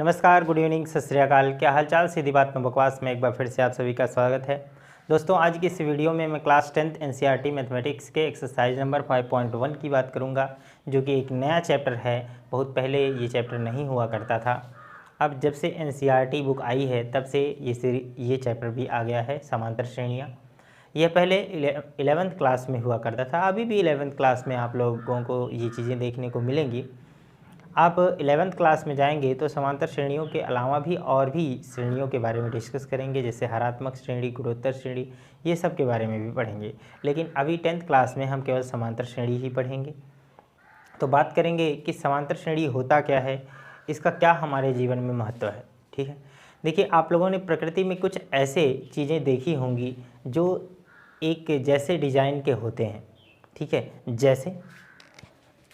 नमस्कार, good evening, सत श्री अकाल। क्या हालचाल। सीधी बात में बकवास में एक बार फिर से आप सभी का स्वागत है। दोस्तों, आज की इस वीडियो में मैं क्लास 10th एनसीईआरटी मैथमेटिक्स के एक्सरसाइज नंबर 5.1 की बात करूंगा, जो कि एक नया चैप्टर है। बहुत पहले ये चैप्टर नहीं हुआ करता था। अब जब से एनसीईआरटी बुक आई है तब से ये चैप्टर भी आ गया है, समांतर श्रेणियाँ। यह पहले 11th क्लास में हुआ करता था। अभी भी 11th क्लास में आप लोगों को ये चीज़ें देखने को मिलेंगी। आप 11th क्लास में जाएंगे तो समांतर श्रेणियों के अलावा भी और भी श्रेणियों के बारे में डिस्कस करेंगे, जैसे हरात्मक श्रेणी, गुणोत्तर श्रेणी, ये सब के बारे में भी पढ़ेंगे। लेकिन अभी 10th क्लास में हम केवल समांतर श्रेणी ही पढ़ेंगे। तो बात करेंगे कि समांतर श्रेणी होता क्या है, इसका क्या हमारे जीवन में महत्व है। ठीक है, देखिए, आप लोगों ने प्रकृति में कुछ ऐसे चीज़ें देखी होंगी जो एक जैसे डिजाइन के होते हैं। ठीक है, जैसे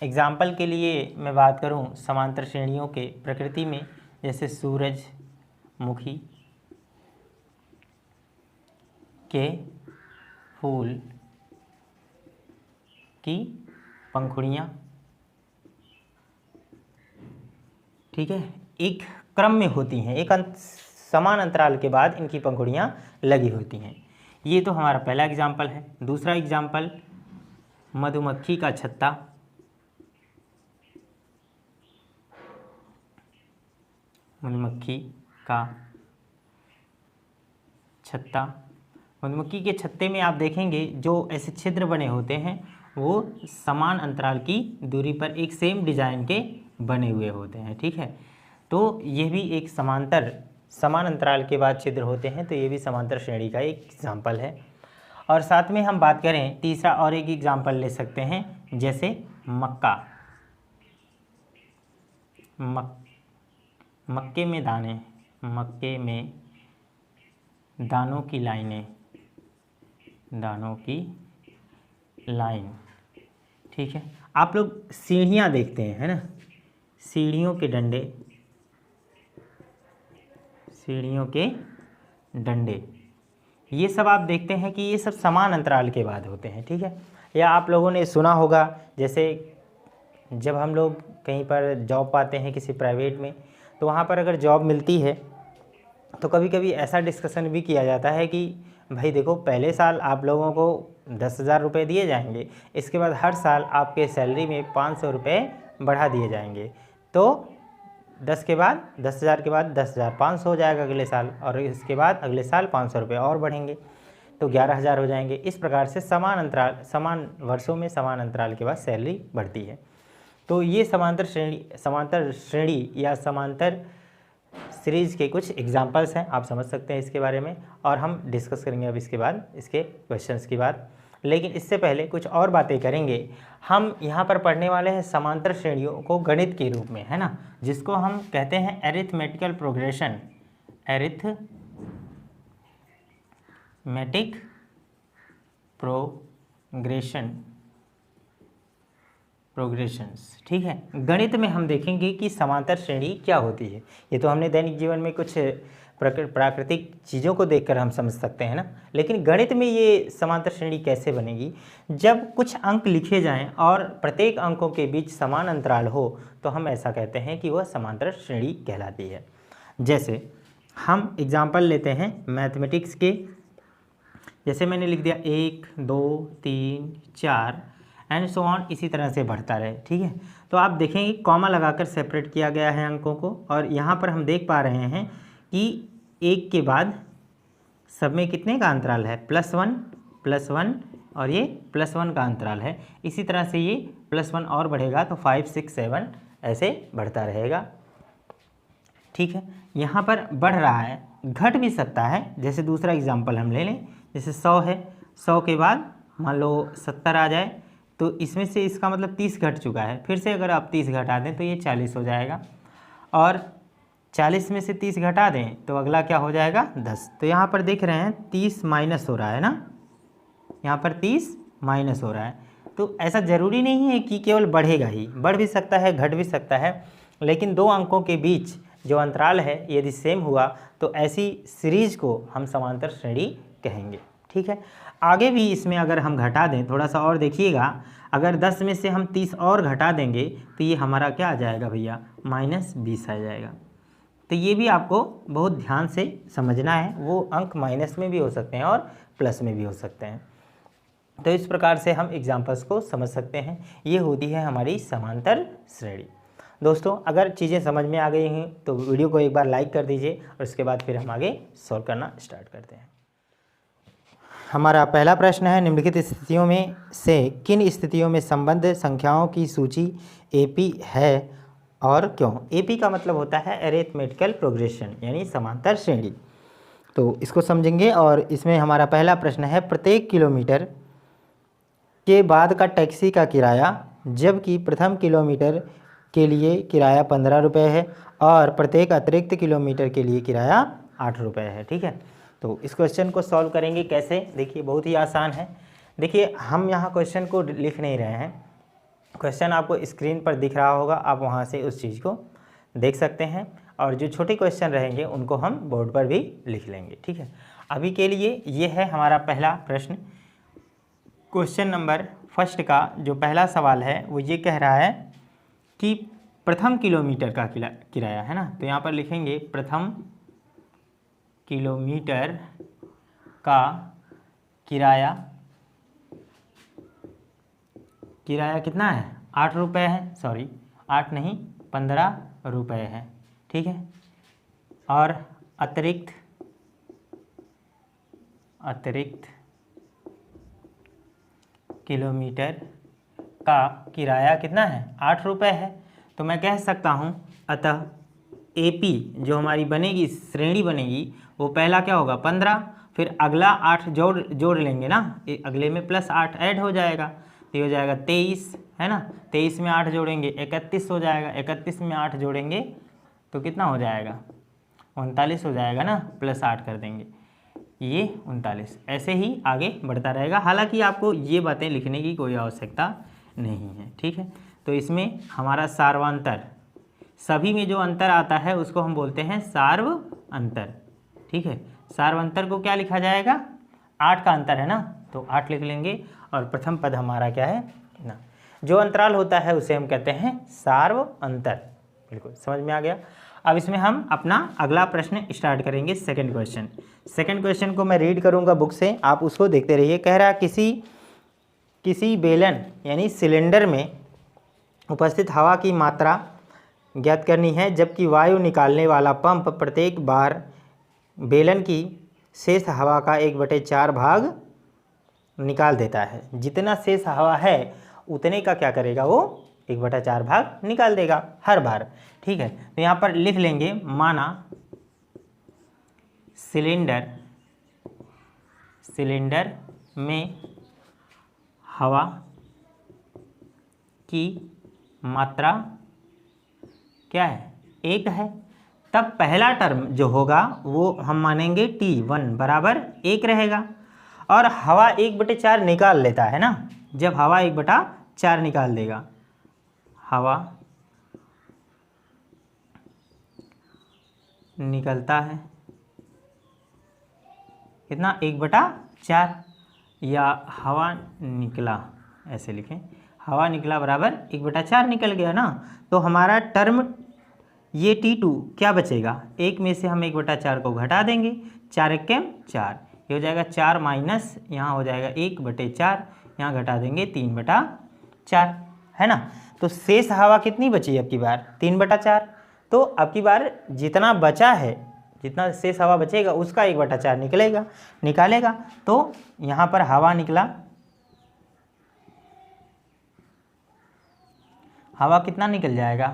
एग्जाम्पल के लिए मैं बात करूं समांतर श्रेणियों के प्रकृति में, जैसे सूरजमुखी के फूल की पंखुड़ियाँ, ठीक है, एक क्रम में होती हैं, एक समान अंतराल के बाद इनकी पंखुड़ियाँ लगी होती हैं। ये तो हमारा पहला एग्जाम्पल है। दूसरा एग्जाम्पल, मधुमक्खी का छत्ता, मधुमक्खी का छत्ता। मधुमक्खी के छत्ते में आप देखेंगे जो ऐसे छिद्र बने होते हैं वो समान अंतराल की दूरी पर एक सेम डिजाइन के बने हुए होते हैं। ठीक है, तो ये भी एक समान अंतराल के बाद छिद्र होते हैं, तो ये भी समांतर श्रेणी का एक एग्जाम्पल है। और साथ में हम बात करें तीसरा और एक एग्जाम्पल ले सकते हैं, जैसे मक्के में दाने, मक्के में दानों की लाइनें, दानों की लाइन। ठीक है, आप लोग सीढ़ियाँ देखते हैं, है ना, सीढ़ियों के डंडे, सीढ़ियों के डंडे, ये सब आप देखते हैं कि ये सब समान अंतराल के बाद होते हैं। ठीक है, या आप लोगों ने सुना होगा, जैसे जब हम लोग कहीं पर जॉब पाते हैं किसी प्राइवेट में, तो वहाँ पर अगर जॉब मिलती है तो कभी कभी ऐसा डिस्कशन भी किया जाता है कि भाई देखो, पहले साल आप लोगों को 10,000 रुपये दिए जाएंगे, इसके बाद हर साल आपके सैलरी में 500 रुपये बढ़ा दिए जाएंगे, तो 10,000 के बाद 10,500 हो जाएगा अगले साल, और इसके बाद अगले साल 500 रुपये और बढ़ेंगे, तो 11,000 हो जाएंगे। इस प्रकार से समान वर्षों में समान अंतराल के बाद सैलरी बढ़ती है। तो ये समांतर श्रेणी या समांतर सीरीज के कुछ एग्जाम्पल्स हैं, आप समझ सकते हैं इसके बारे में, और हम डिस्कस करेंगे अब इसके बाद इसके क्वेश्चंस की बात। लेकिन इससे पहले कुछ और बातें करेंगे। हम यहाँ पर पढ़ने वाले हैं समांतर श्रेणियों को गणित के रूप में, है ना, जिसको हम कहते हैं अरिथमेटिकल प्रोग्रेशन, अरिथमेटिक प्रोग्रेशंस। ठीक है, गणित में हम देखेंगे कि समांतर श्रेणी क्या होती है। ये तो हमने दैनिक जीवन में कुछ प्राकृतिक चीज़ों को देखकर हम समझ सकते हैं ना, लेकिन गणित में ये समांतर श्रेणी कैसे बनेगी। जब कुछ अंक लिखे जाएं और प्रत्येक अंकों के बीच समान अंतराल हो तो हम ऐसा कहते हैं कि वह समांतर श्रेणी कहलाती है। जैसे हम एग्जाम्पल लेते हैं मैथमेटिक्स के, जैसे मैंने लिख दिया 1 2 3 4 एंड सो ऑन, इसी तरह से बढ़ता रहे। ठीक है, तो आप देखेंगे कॉमा लगाकर सेपरेट किया गया है अंकों को, और यहाँ पर हम देख पा रहे हैं कि एक के बाद सब में कितने का अंतराल है, +1 और ये +1 का अंतराल है। इसी तरह से ये +1 और बढ़ेगा तो 5 6 7 ऐसे बढ़ता रहेगा। ठीक है, यहाँ पर बढ़ रहा है, घट भी सकता है। जैसे दूसरा एग्जाम्पल हम ले लें, जैसे 100 है, 100 के बाद मान लो 70 आ जाए, तो इसमें से इसका मतलब 30 घट चुका है। फिर से अगर आप 30 घटा दें तो ये 40 हो जाएगा, और 40 में से 30 घटा दें तो अगला क्या हो जाएगा, 10। तो यहाँ पर देख रहे हैं 30 माइनस हो रहा है ना, यहाँ पर 30 माइनस हो रहा है। तो ऐसा ज़रूरी नहीं है कि केवल बढ़ेगा ही, बढ़ भी सकता है, घट भी सकता है, लेकिन दो अंकों के बीच जो अंतराल है यदि सेम हुआ तो ऐसी सीरीज को हम समांतर श्रेणी कहेंगे। ठीक है, आगे भी इसमें अगर हम घटा दें, थोड़ा सा और देखिएगा, अगर 10 में से हम 30 और घटा देंगे तो ये हमारा क्या आ जाएगा भैया, -20 आ जाएगा। तो ये भी आपको बहुत ध्यान से समझना है। वो अंक माइनस में भी हो सकते हैं और प्लस में भी हो सकते हैं। तो इस प्रकार से हम एग्जाम्पल्स को समझ सकते हैं। ये होती है हमारी समांतर श्रेणी। दोस्तों, अगर चीज़ें समझ में आ गई हैं तो वीडियो को एक बार लाइक कर दीजिए और उसके बाद फिर हम आगे सॉल्व करना स्टार्ट करते हैं। हमारा पहला प्रश्न है, निम्नलिखित स्थितियों में से किन स्थितियों में संबंध संख्याओं की सूची एपी है और क्यों? एपी का मतलब होता है अरिथमेटिकल प्रोग्रेशन, यानी समांतर श्रेणी। तो इसको समझेंगे। और इसमें हमारा पहला प्रश्न है, प्रत्येक किलोमीटर के बाद का टैक्सी का किराया, जबकि प्रथम किलोमीटर के लिए किराया 15 रुपये है और प्रत्येक अतिरिक्त किलोमीटर के लिए किराया 8 रुपये है। ठीक है, तो इस क्वेश्चन को सॉल्व करेंगे कैसे? देखिए, बहुत ही आसान है। देखिए, हम यहाँ क्वेश्चन को लिख नहीं रहे हैं, क्वेश्चन आपको स्क्रीन पर दिख रहा होगा, आप वहाँ से उस चीज़ को देख सकते हैं और जो छोटे क्वेश्चन रहेंगे उनको हम बोर्ड पर भी लिख लेंगे। ठीक है, अभी के लिए ये है हमारा पहला प्रश्न। क्वेश्चन नंबर फर्स्ट का जो पहला सवाल है वो ये कह रहा है कि प्रथम किलोमीटर का किराया है ना, तो यहाँ पर लिखेंगे प्रथम किलोमीटर का किराया कितना है? 8 रुपये है, सॉरी 8 नहीं 15 रुपये है। ठीक है, और अतिरिक्त किलोमीटर का किराया कितना है? 8 रुपये है। तो मैं कह सकता हूँ अतः एपी जो हमारी बनेगी, श्रेणी बनेगी, वो पहला क्या होगा? 15, फिर अगला 8 जोड़ लेंगे ना, अगले में प्लस 8 ऐड हो जाएगा, ये हो जाएगा 23, है ना। 23 में 8 जोड़ेंगे 31 हो जाएगा, 31 में 8 जोड़ेंगे तो कितना हो जाएगा? 39 हो जाएगा ना, प्लस 8 कर देंगे, ये 39। ऐसे ही आगे बढ़ता रहेगा। हालांकि आपको ये बातें लिखने की कोई आवश्यकता नहीं है। ठीक है, तो इसमें हमारा सार्वांतर, सभी में जो अंतर आता है उसको हम बोलते हैं सार्व अंतर। ठीक है, सार्वांतर को क्या लिखा जाएगा? 8 का अंतर है ना, तो 8 लिख लेंगे और प्रथम पद हमारा क्या है ना, जो अंतराल होता है उसे हम कहते हैं सार्व अंतर। बिल्कुल समझ में आ गया। अब इसमें हम अपना अगला प्रश्न स्टार्ट करेंगे, सेकंड क्वेश्चन। सेकंड क्वेश्चन को मैं रीड करूंगा बुक से, आप उसको देखते रहिए। कह रहा है किसी बेलन यानी सिलेंडर में उपस्थित हवा की मात्रा ज्ञात करनी है, जबकि वायु निकालने वाला पंप प्रत्येक बार बेलन की शेष हवा का 1/4 भाग निकाल देता है। जितना शेष हवा है उतने का क्या करेगा? वो 1/4 भाग निकाल देगा हर बार। ठीक है, तो यहाँ पर लिख लेंगे, माना सिलेंडर में हवा की मात्रा क्या है? 1 है। तब पहला टर्म जो होगा वो हम मानेंगे T1 बराबर 1 रहेगा। और हवा 1/4 निकाल लेता है ना, जब हवा 1/4 निकाल देगा, हवा निकलता है कितना? 1/4, या हवा निकला, ऐसे लिखें, हवा निकला बराबर 1/4 निकल गया ना। तो हमारा टर्म ये T2 क्या बचेगा? 1 में से हम 1/4 को घटा देंगे, 4 1 4, ये हो जाएगा 4 माइनस, यहाँ हो जाएगा 1/4, यहाँ घटा देंगे 3/4, है ना। तो शेष हवा कितनी बची अब की बार? 3/4। तो अब की बार जितना बचा है, जितना शेष हवा बचेगा उसका 1/4 निकालेगा। तो यहाँ पर हवा निकला, हवा कितना निकल जाएगा?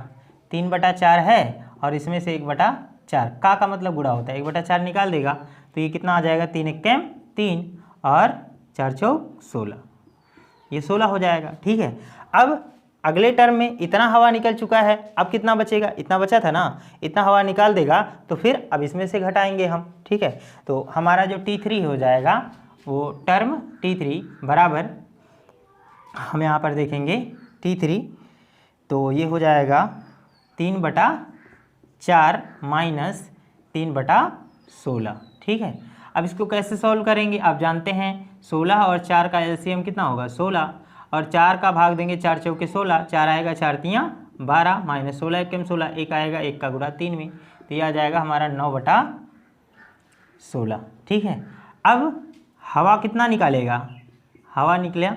3/4 है और इसमें से 1/4 का मतलब गुणा होता है, 1/4 निकाल देगा तो ये कितना आ जाएगा? 3 1 3 और 4 4 16, ये 16 हो जाएगा। ठीक है, अब अगले टर्म में इतना हवा निकल चुका है, अब कितना बचेगा? इतना बचा था ना, इतना हवा निकाल देगा तो फिर अब इसमें से घटाएंगे हम। ठीक है, तो हमारा जो T3 हो जाएगा वो टर्म T3 बराबर, हम यहाँ पर देखेंगे T3, तो ये हो जाएगा 3/4 माइनस 3/16। ठीक है, अब इसको कैसे सॉल्व करेंगे? आप जानते हैं 16 और 4 का एलसीएम कितना होगा? 16, और 4 का भाग देंगे 4 चौके 16, 4 आएगा 4 तियाँ 12 माइनस 16 1 16, 1 आएगा 1 का गुणा 3 में, तो ये आ जाएगा हमारा 9/16। ठीक है। अब हवा कितना निकालेगा, हवा निकला,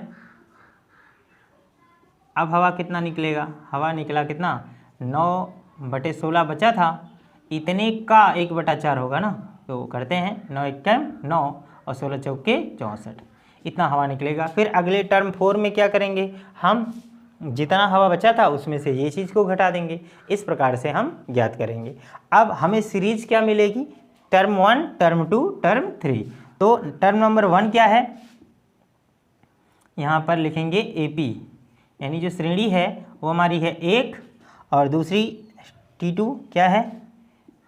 अब हवा कितना निकलेगा, हवा निकला कितना, 9/16 बचा था, इतने का 1/4 होगा ना, तो करते हैं 9 एकम 9 और 16 चौके 64, इतना हवा निकलेगा। फिर अगले टर्म 4 में क्या करेंगे, हम जितना हवा बचा था उसमें से ये चीज़ को घटा देंगे, इस प्रकार से हम ज्ञात करेंगे। अब हमें सीरीज क्या मिलेगी, टर्म 1, टर्म 2, टर्म 3। तो टर्म नंबर 1 क्या है, यहाँ पर लिखेंगे AP, यानी जो श्रेणी है वो हमारी है 1, और दूसरी T2 क्या है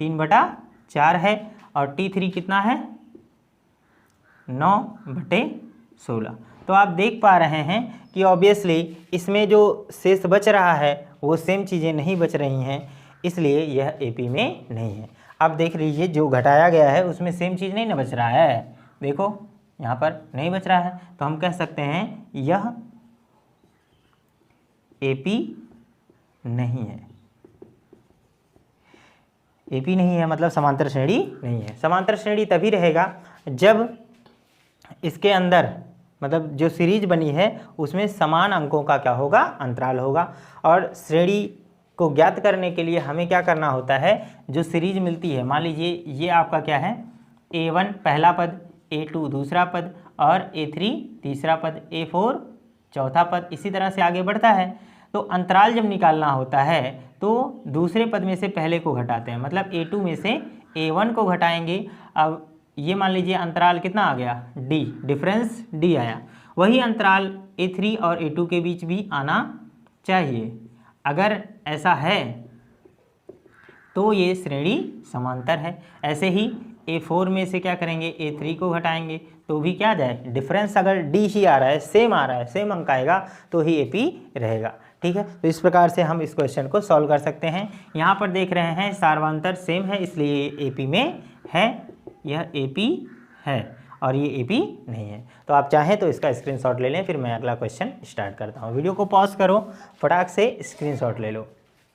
3/4 है, और T3 कितना है 9/16। तो आप देख पा रहे हैं कि ऑब्वियसली इसमें जो शेष बच रहा है वो सेम चीज़ें नहीं बच रही हैं, इसलिए यह AP में नहीं है। अब देख लीजिए जो घटाया गया है उसमें सेम चीज़ नहीं ना बच रहा है, देखो यहाँ पर नहीं बच रहा है, तो हम कह सकते हैं यह AP नहीं है। AP नहीं है मतलब समांतर श्रेणी नहीं है। समांतर श्रेणी तभी रहेगा जब इसके अंदर मतलब जो सीरीज बनी है उसमें समान अंकों का क्या होगा, अंतराल होगा। और श्रेणी को ज्ञात करने के लिए हमें क्या करना होता है, जो सीरीज मिलती है, मान लीजिए ये आपका क्या है A1 पहला पद, A2 दूसरा पद और A3 तीसरा पद, A4 चौथा पद, इसी तरह से आगे बढ़ता है। तो अंतराल जब निकालना होता है तो दूसरे पद में से पहले को घटाते हैं, मतलब A2 में से A1 को घटाएंगे। अब ये मान लीजिए अंतराल कितना आ गया D, डिफरेंस D आया, वही अंतराल A3 और A2 के बीच भी आना चाहिए। अगर ऐसा है तो ये श्रेणी समांतर है। ऐसे ही A4 में से क्या करेंगे, A3 को घटाएंगे तो भी क्या जाए, डिफरेंस अगर D ही आ रहा है, सेम आ रहा है, सेम अंक आएगा तो ही AP रहेगा। ठीक है, तो इस प्रकार से हम इस क्वेश्चन को सॉल्व कर सकते हैं। यहाँ पर देख रहे हैं सार्वंतर सेम है इसलिए AP में है, यह AP है और ये AP नहीं है। तो आप चाहें तो इसका स्क्रीनशॉट ले लें, फिर मैं अगला क्वेश्चन स्टार्ट करता हूँ। वीडियो को पॉज करो, फटाक से स्क्रीनशॉट ले लो।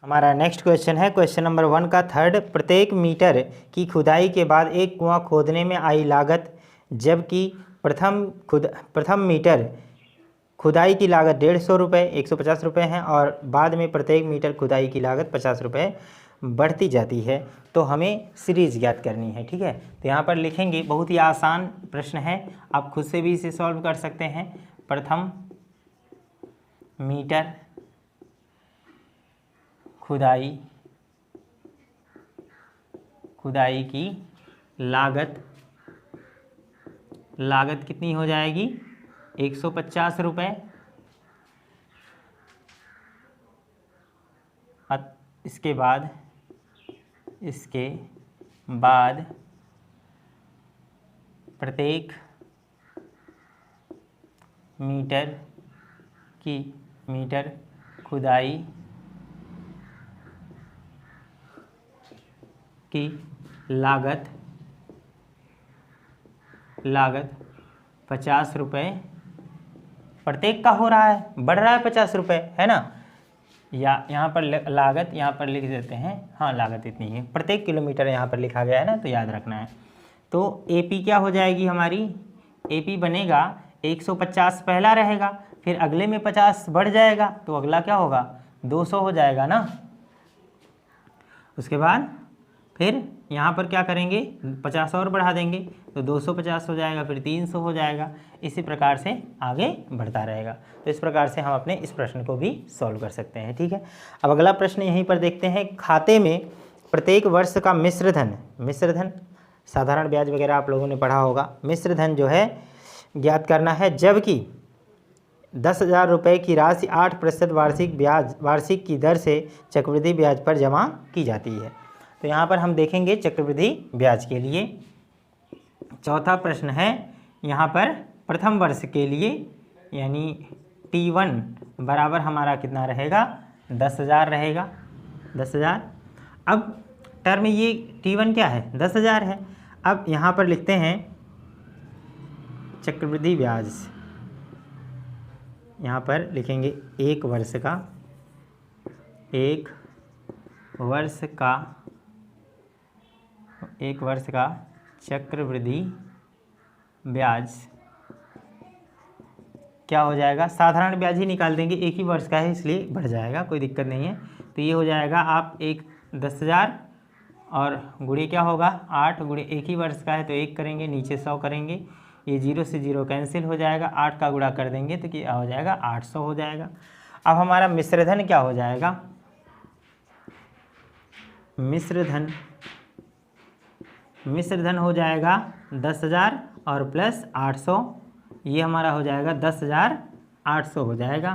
हमारा नेक्स्ट क्वेश्चन है क्वेश्चन नंबर 1 का थर्ड। प्रत्येक मीटर की खुदाई के बाद एक कुआं खोदने में आई लागत, जबकि प्रथम मीटर खुदाई की लागत 150 रुपये 150 रुपये है और बाद में प्रत्येक मीटर खुदाई की लागत 50 रुपये बढ़ती जाती है। तो हमें सीरीज ज्ञात करनी है। ठीक है, तो यहाँ पर लिखेंगे, बहुत ही आसान प्रश्न है, आप खुद से भी इसे सॉल्व कर सकते हैं। प्रथम मीटर खुदाई की लागत कितनी हो जाएगी, 150 रुपये। इसके बाद प्रत्येक मीटर खुदाई की लागत 50 रुपये प्रत्येक का हो रहा है, बढ़ रहा है 50 रुपये, है ना। या यहाँ पर लागत यहाँ पर लिख देते हैं, हाँ लागत इतनी है, प्रत्येक किलोमीटर यहाँ पर लिखा गया है ना, तो याद रखना है। तो AP क्या हो जाएगी हमारी, AP बनेगा 150 पहला रहेगा, फिर अगले में 50 बढ़ जाएगा तो अगला क्या होगा 200 हो जाएगा ना। उसके बाद फिर यहाँ पर क्या करेंगे, 50 और बढ़ा देंगे तो 250 हो जाएगा, फिर 300 हो जाएगा, इसी प्रकार से आगे बढ़ता रहेगा। तो इस प्रकार से हम अपने इस प्रश्न को भी सॉल्व कर सकते हैं। ठीक है, अब अगला प्रश्न यहीं पर देखते हैं। खाते में प्रत्येक वर्ष का मिश्र धन साधारण ब्याज वगैरह आप लोगों ने पढ़ा होगा, मिश्र धन जो है ज्ञात करना है, जबकि 10,000 रुपये की राशि 8% वार्षिक की दर से चक्रवृद्धि ब्याज पर जमा की जाती है। तो यहाँ पर हम देखेंगे चक्रवृद्धि ब्याज के लिए। चौथा प्रश्न है यहाँ पर प्रथम वर्ष के लिए, यानी T1 बराबर हमारा कितना रहेगा, 10,000 रहेगा, 10,000। अब टर्म ये T1 क्या है, 10,000 है। अब यहाँ पर लिखते हैं चक्रवृद्धि ब्याज, यहाँ पर लिखेंगे एक वर्ष का 1 वर्ष का चक्रवृद्धि ब्याज क्या हो जाएगा, साधारण ब्याज ही निकाल देंगे, एक ही वर्ष का है इसलिए बढ़ जाएगा, कोई दिक्कत नहीं है। तो ये हो जाएगा आप 10,000 और गुणे क्या होगा 8 गुणे, एक ही वर्ष का है तो 1 करेंगे, नीचे 100 करेंगे, ये 0 से 0 कैंसिल हो जाएगा, 8 का गुणा कर देंगे तो क्या हो जाएगा 800 हो जाएगा। अब हमारा मिश्रधन क्या हो जाएगा, मिश्रधन हो जाएगा 10,000 और प्लस 800, ये हमारा हो जाएगा 10,800 हो जाएगा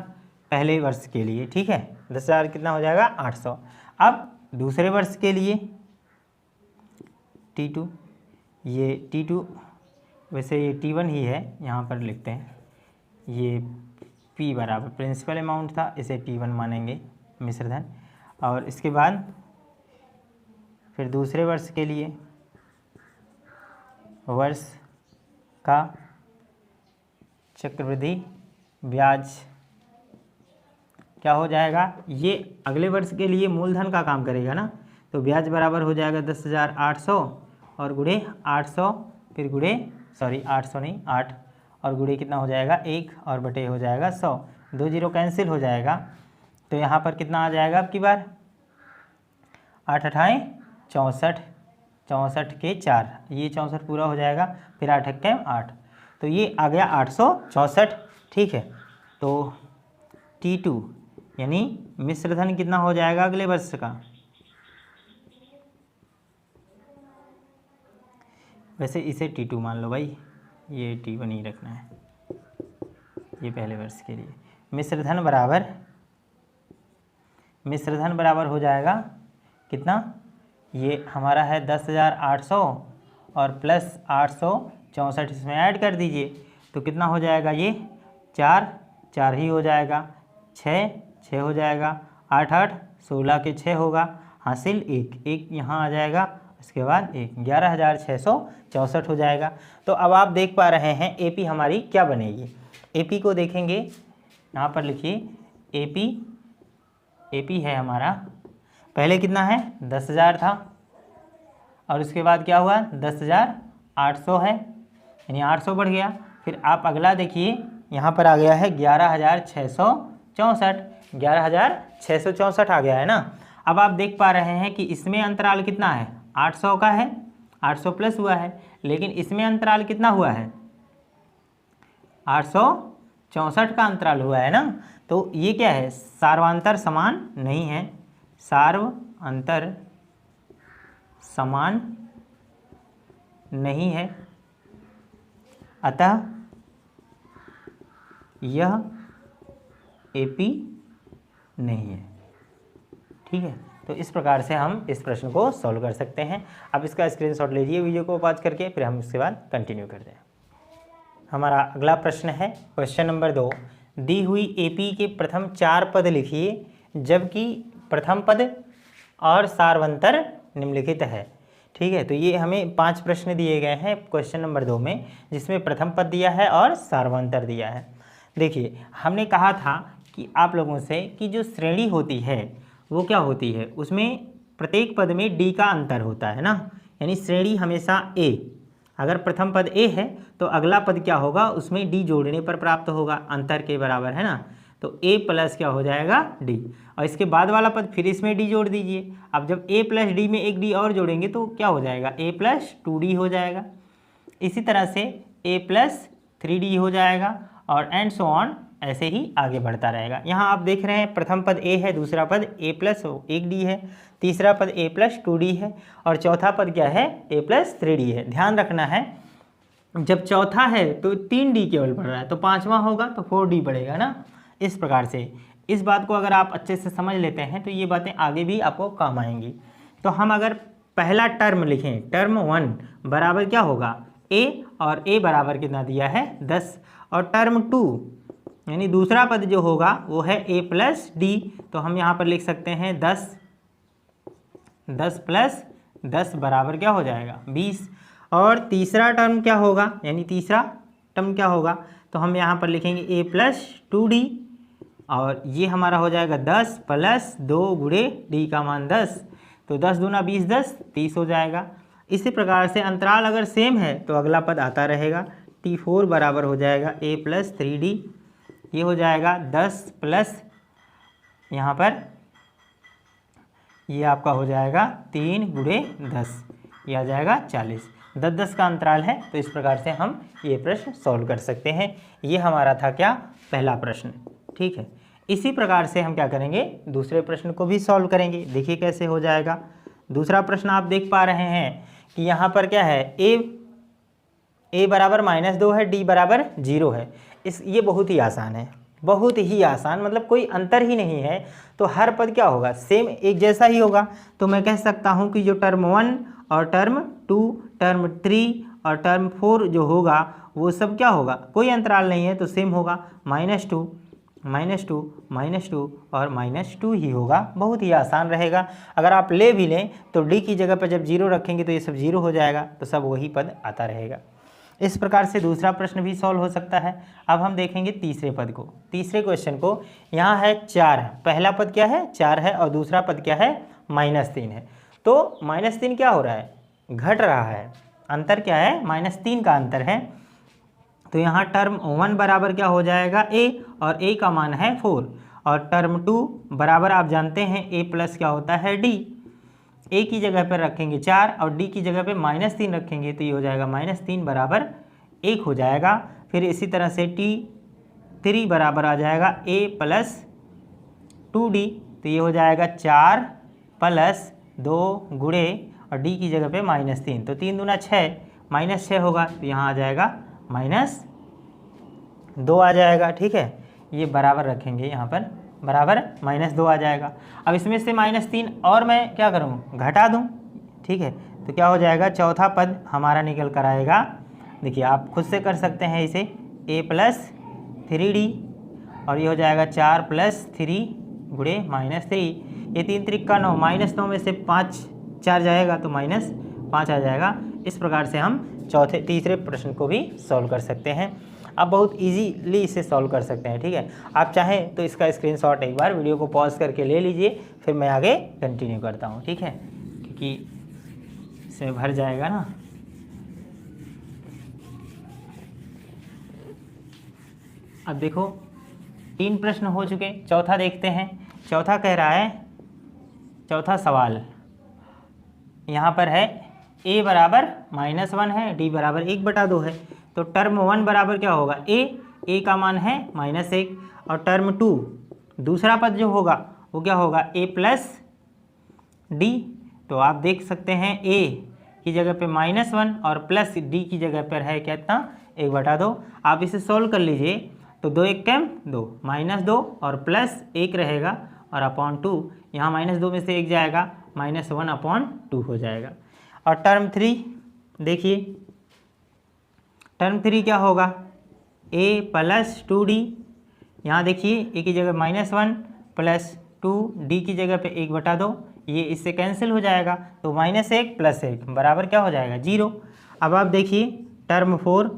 पहले वर्ष के लिए, ठीक है। 10,000 कितना हो जाएगा 800। अब दूसरे वर्ष के लिए T2, ये T2 वैसे ये T1 ही है, यहाँ पर लिखते हैं, ये P बराबर प्रिंसिपल अमाउंट था, इसे T1 मानेंगे मिश्रधन। और इसके बाद फिर दूसरे वर्ष के लिए वर्ष का चक्रवृद्धि ब्याज क्या हो जाएगा, ये अगले वर्ष के लिए मूलधन का काम करेगा ना, तो ब्याज बराबर हो जाएगा 10,800 और गुणे 800, फिर गुणे 800 नहीं 8 और गुणे कितना हो जाएगा 1 और बटे हो जाएगा 100, 2 0 कैंसिल हो जाएगा। तो यहाँ पर कितना आ जाएगा अब की बार 8 8 64, 64 के 4, ये 64 पूरा हो जाएगा, फिर 8 8 8, तो ये आ गया 864, ठीक है। तो T2 यानी मिश्रधन कितना हो जाएगा अगले वर्ष का, वैसे इसे T2 मान लो भाई, ये T1 ही रखना है, ये पहले वर्ष के लिए। मिश्रधन बराबर हो जाएगा कितना, ये हमारा है 10,800 और प्लस 864, इसमें ऐड कर दीजिए तो कितना हो जाएगा, ये 4 ही हो जाएगा, 6 हो जाएगा, 8 8 16 के 6 होगा, हासिल 1 यहाँ आ जाएगा, इसके बाद 11,664 हो जाएगा। तो अब आप देख पा रहे हैं AP हमारी क्या बनेगी। AP को देखेंगे, यहाँ पर लिखिए AP है हमारा, पहले कितना है 10,000 था और उसके बाद क्या हुआ 10,800 है, यानी 800 बढ़ गया। फिर आप अगला देखिए, यहाँ पर आ गया है 11,664 आ गया है ना। अब आप देख पा रहे हैं कि इसमें अंतराल कितना है 800 का है, 800 प्लस हुआ है, लेकिन इसमें अंतराल कितना हुआ है 864 का अंतराल हुआ है ना। तो ये क्या है, सार्वांतर समान नहीं है, सार्वांतर समान नहीं है, अतः यह AP नहीं है, ठीक है। तो इस प्रकार से हम इस प्रश्न को सॉल्व कर सकते हैं। आप इसका स्क्रीनशॉट लीजिए वीडियो को पॉज करके, फिर हम उसके बाद कंटिन्यू करते हैं। हमारा अगला प्रश्न है क्वेश्चन नंबर 2, दी हुई AP के प्रथम 4 पद लिखिए जबकि प्रथम पद और सार्वंतर निम्नलिखित है, ठीक है। तो ये हमें 5 प्रश्न दिए गए हैं क्वेश्चन नंबर 2 में, जिसमें प्रथम पद दिया है और सार्वंतर दिया है। देखिए हमने कहा था कि आप लोगों से कि जो श्रेणी होती है वो क्या होती है, उसमें प्रत्येक पद में D का अंतर होता है ना, यानी श्रेणी हमेशा A, अगर प्रथम पद A है तो अगला पद क्या होगा उसमें D जोड़ने पर प्राप्त होगा, अंतर के बराबर है ना, तो A प्लस क्या हो जाएगा D, और इसके बाद वाला पद फिर इसमें D जोड़ दीजिए। अब जब A प्लस D में एक D और जोड़ेंगे तो क्या हो जाएगा A प्लस 2D हो जाएगा, इसी तरह से A प्लस 3D हो जाएगा और एंड सो ऑन, ऐसे ही आगे बढ़ता रहेगा। यहाँ आप देख रहे हैं प्रथम पद A है, दूसरा पद A प्लस 1D है, तीसरा पद A प्लस 2D है और चौथा पद क्या है A प्लस 3D है। ध्यान रखना है जब चौथा है तो 3D केवल बढ़ रहा है, तो पाँचवा होगा तो 4D बढ़ेगा ना। इस प्रकार से इस बात को अगर आप अच्छे से समझ लेते हैं तो ये बातें आगे भी आपको काम आएंगी। तो हम अगर पहला टर्म लिखें, टर्म 1 बराबर क्या होगा A, और A बराबर कितना दिया है 10, और टर्म 2 यानी दूसरा पद जो होगा वो है A प्लस D, तो हम यहाँ पर लिख सकते हैं 10 प्लस 10 बराबर क्या हो जाएगा 20, और तीसरा टर्म क्या होगा, यानी तीसरा टर्म क्या होगा तो हम यहाँ पर लिखेंगे A प्लस 2D, और ये हमारा हो जाएगा 10 प्लस 2 गुणे D का मान 10, तो 10 दूना 20 10 30 हो जाएगा। इसी प्रकार से अंतराल अगर सेम है तो अगला पद आता रहेगा। T4 बराबर हो जाएगा a प्लस 3d, ये हो जाएगा 10 प्लस यहाँ पर ये आपका हो जाएगा 3 गुणे 10, ये आ जाएगा 40। 10-10 का अंतराल है, तो इस प्रकार से हम ये प्रश्न सॉल्व कर सकते हैं। ये हमारा था क्या, पहला प्रश्न। ठीक है, इसी प्रकार से हम क्या करेंगे, दूसरे प्रश्न को भी सॉल्व करेंगे। देखिए कैसे हो जाएगा। दूसरा प्रश्न आप देख पा रहे हैं कि यहाँ पर क्या है, a बराबर -2 है, d बराबर 0 है। ये बहुत ही आसान है, बहुत ही आसान, मतलब कोई अंतर ही नहीं है। तो हर पद क्या होगा, सेम एक जैसा ही होगा। तो मैं कह सकता हूँ कि जो टर्म 1 और टर्म 2, टर्म 3 और टर्म 4 जो होगा वो सब क्या होगा, कोई अंतराल नहीं है तो सेम होगा। -2 -2 -2 और -2 ही होगा। बहुत ही आसान रहेगा। अगर आप ले भी लें तो d की जगह पर जब 0 रखेंगे तो ये सब 0 हो जाएगा, तो सब वही पद आता रहेगा। इस प्रकार से दूसरा प्रश्न भी सॉल्व हो सकता है। अब हम देखेंगे तीसरे पद को, तीसरे क्वेश्चन को। यहाँ है 4, पहला पद क्या है 4 है और दूसरा पद क्या है -3 है। तो -3 क्या हो रहा है, घट रहा है। अंतर क्या है, -3 का अंतर है। तो यहाँ टर्म 1 बराबर क्या हो जाएगा a, और a का मान है 4, और टर्म 2 बराबर आप जानते हैं a प्लस क्या होता है d। a की जगह पर रखेंगे 4 और d की जगह पे -3 रखेंगे, तो ये हो जाएगा -3 बराबर 1 हो जाएगा। फिर इसी तरह से T3 बराबर आ जाएगा a प्लस 2d, तो ये हो जाएगा 4 प्लस 2 गुणे और d की जगह पे -3, तो 3 दूना 6, -6 होगा, तो यहाँ आ जाएगा -2 आ जाएगा। ठीक है, ये बराबर रखेंगे यहाँ पर, बराबर -2 आ जाएगा। अब इसमें से -3 और मैं क्या करूँ, घटा दूँ। ठीक है, तो क्या हो जाएगा, चौथा पद हमारा निकल कर आएगा। देखिए आप खुद से कर सकते हैं इसे, a प्लस 3d, और ये हो जाएगा 4 प्लस 3 गुणे -3, ये 3 त्रिक का 9, -9 में से 5 4 जाएगा तो -5 आ जाएगा। इस प्रकार से हम तीसरे प्रश्न को भी सॉल्व कर सकते हैं। आप बहुत इजीली इसे सॉल्व कर सकते हैं। ठीक है, आप चाहें तो इसका स्क्रीनशॉट एक बार वीडियो को पॉज करके ले लीजिए, फिर मैं आगे कंटिन्यू करता हूँ। ठीक है, क्योंकि इसमें भर जाएगा ना। अब देखो 3 प्रश्न हो चुके, चौथा देखते हैं। चौथा कह रहा है, चौथा सवाल यहाँ पर है a बराबर -1 है, d बराबर 1/2 है। तो टर्म 1 बराबर क्या होगा, a का मान है -1, और टर्म 2 दूसरा पद जो होगा वो क्या होगा, a प्लस d। तो आप देख सकते हैं a की जगह पे -1 और प्लस d की जगह पर है कितना, 1/2। आप इसे सॉल्व कर लीजिए तो 2 1 2, -2 और प्लस 1 रहेगा और अपॉन 2, यहाँ -2 में से 1 जाएगा, -1/2 हो जाएगा। और टर्म 3 देखिए, टर्म 3 क्या होगा, a प्लस 2d। यहाँ देखिए a की जगह -1 प्लस 2, d की जगह पे 1/2, ये इससे कैंसिल हो जाएगा, तो -1 प्लस 1 बराबर क्या हो जाएगा, 0। अब आप देखिए टर्म 4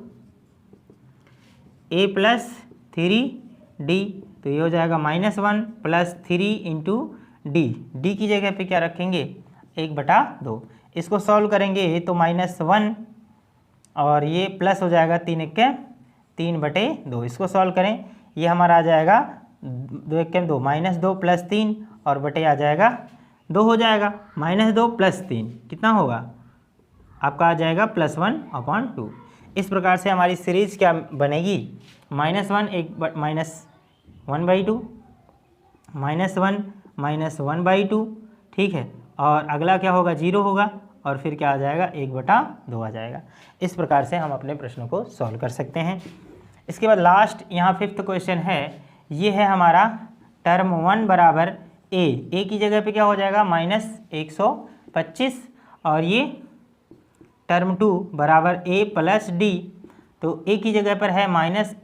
a प्लस 3d, तो ये हो जाएगा -1 प्लस 3 इंटू d की जगह पे क्या रखेंगे, 1/2। इसको सॉल्व करेंगे तो -1 और ये प्लस हो जाएगा 3 1 3/2। इसको सॉल्व करें, ये हमारा आ जाएगा 2 1 2, -2 प्लस 3 और बटे आ जाएगा 2 हो जाएगा। -2 प्लस 3 कितना होगा, आपका आ जाएगा +1/2। इस प्रकार से हमारी सीरीज क्या बनेगी, -1 -1/2, -1 -1/2। ठीक है, और अगला क्या होगा, 0 होगा, और फिर क्या आ जाएगा, 1/2 आ जाएगा। इस प्रकार से हम अपने प्रश्नों को सॉल्व कर सकते हैं। इसके बाद लास्ट यहाँ 5th क्वेश्चन है, ये है हमारा टर्म 1 बराबर a की जगह पे क्या हो जाएगा, -125, और ये टर्म 2 बराबर a प्लस d। तो a की जगह पर है माइनस,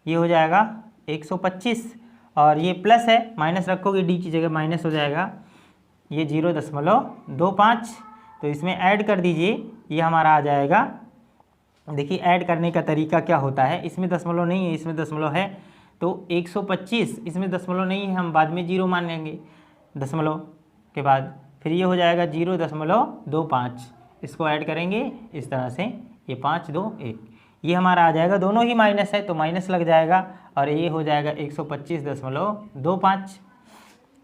ये हो जाएगा 125, और ये प्लस है, माइनस रखोगे d की जगह माइनस हो जाएगा, ये 0.25। तो इसमें ऐड कर दीजिए, ये हमारा आ जाएगा। देखिए ऐड करने का तरीका क्या होता है, इसमें दशमलव नहीं है, इसमें दशमलव है, तो 125, इसमें दशमलव नहीं है, हम बाद में 0 मान लेंगे दशमलव के बाद, फिर ये हो जाएगा 0.25, इसको ऐड करेंगे इस तरह से, ये 5 2 1, ये हमारा आ जाएगा, दोनों ही माइनस है तो माइनस लग जाएगा और ये हो जाएगा 125.25।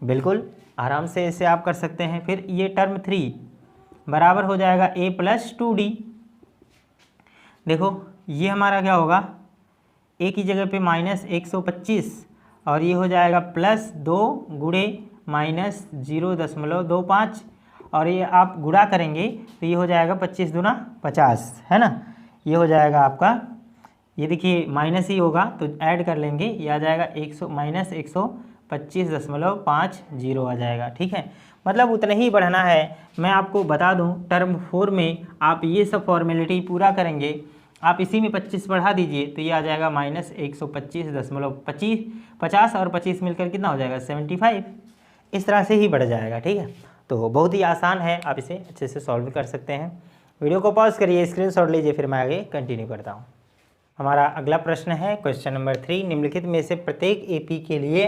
बिल्कुल आराम से इसे आप कर सकते हैं। फिर ये टर्म 3 बराबर हो जाएगा a + 2d। देखो ये हमारा क्या होगा, a की जगह पे -125 और ये हो जाएगा +2 गुणे -0.25 और ये आप गुणा करेंगे तो ये हो जाएगा 25 दूना 50, है ना। ये हो जाएगा आपका, ये देखिए माइनस ही होगा तो ऐड कर लेंगे, ये आ जाएगा -125.50 आ जाएगा। ठीक है, मतलब उतना ही बढ़ना है। मैं आपको बता दूं टर्म 4 में आप ये सब फॉर्मेलिटी पूरा करेंगे, आप इसी में 25 बढ़ा दीजिए तो ये आ जाएगा -125.25, 50 और 25 मिलकर कितना हो जाएगा 75। इस तरह से ही बढ़ जाएगा। ठीक है, तो बहुत ही आसान है, आप इसे अच्छे से सॉल्व कर सकते हैं। वीडियो को पॉज करिए, स्क्रीनशॉट लीजिए, फिर मैं आगे कंटिन्यू करता हूँ। हमारा अगला प्रश्न है क्वेश्चन नंबर 3, निम्नलिखित में से प्रत्येक एपी के लिए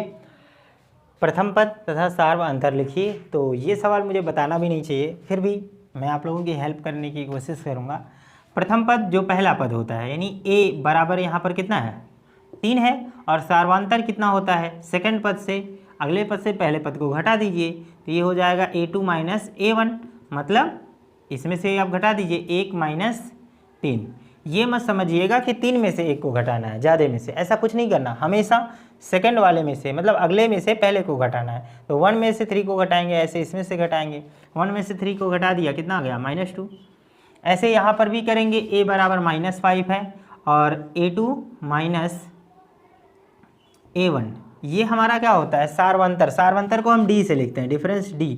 प्रथम पद तथा सार्व अंतर लिखिए। तो ये सवाल मुझे बताना भी नहीं चाहिए, फिर भी मैं आप लोगों की हेल्प करने की कोशिश करूँगा। प्रथम पद जो पहला पद होता है, यानी a बराबर यहाँ पर कितना है 3 है, और सार्वांतर कितना होता है, सेकंड पद से अगले पद से पहले पद को घटा दीजिए तो ये हो जाएगा a2 - a1, मतलब इसमें से आप घटा दीजिए 1 - 3। ये मत समझिएगा कि 3 में से 1 को घटाना है, ज़्यादा में से, ऐसा कुछ नहीं करना, हमेशा सेकंड वाले में से, मतलब अगले में से पहले को घटाना है। तो 1 में से 3 को घटाएंगे, ऐसे इसमें से घटाएंगे, 1 में से 3 को घटा दिया, कितना आ गया -2। ऐसे यहाँ पर भी करेंगे, a बराबर -5 है और a2 - a1, ये हमारा क्या होता है सार्वंतर। सार्वंतर को हम d से लिखते हैं, डिफरेंस d,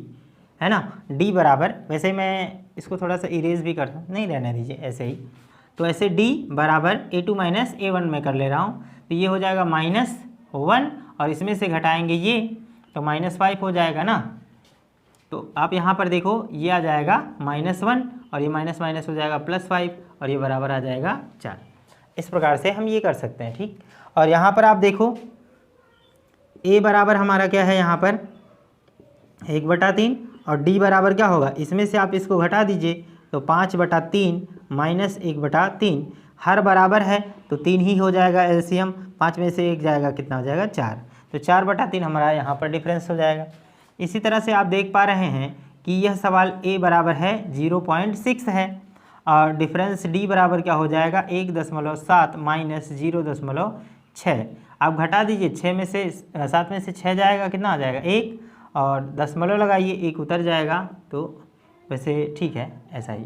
है ना। d बराबर, वैसे मैं इसको थोड़ा सा इरेज भी करता हूँ, नहीं रहने दीजिए ऐसे ही, तो ऐसे d बराबर a2 - a1 में कर ले रहा हूँ तो ये हो जाएगा -1 और इसमें से घटाएंगे ये तो -5 हो जाएगा ना। तो आप यहाँ पर देखो ये आ जाएगा -1 और ये माइनस माइनस हो जाएगा +5 और ये बराबर आ जाएगा 4। इस प्रकार से हम ये कर सकते हैं। ठीक, और यहाँ पर आप देखो a बराबर हमारा क्या है, यहाँ पर 1/3 और d बराबर क्या होगा, इसमें से आप इसको घटा दीजिए तो 5/3 - 1/3, हर बराबर है तो 3 ही हो जाएगा एलसीएम, 5 में से 1 जाएगा, कितना हो जाएगा 4, तो 4/3 हमारा यहाँ पर डिफरेंस हो जाएगा। इसी तरह से आप देख पा रहे हैं कि यह सवाल a बराबर है 0.6 है और डिफरेंस d बराबर क्या हो जाएगा 1.7 - 0.6। आप घटा दीजिए, 6 में से 7 में से 6 जाएगा, कितना आ जाएगा 1 और दशमलव लगाइए, 1 उतर जाएगा। तो वैसे ठीक है, ऐसा ही।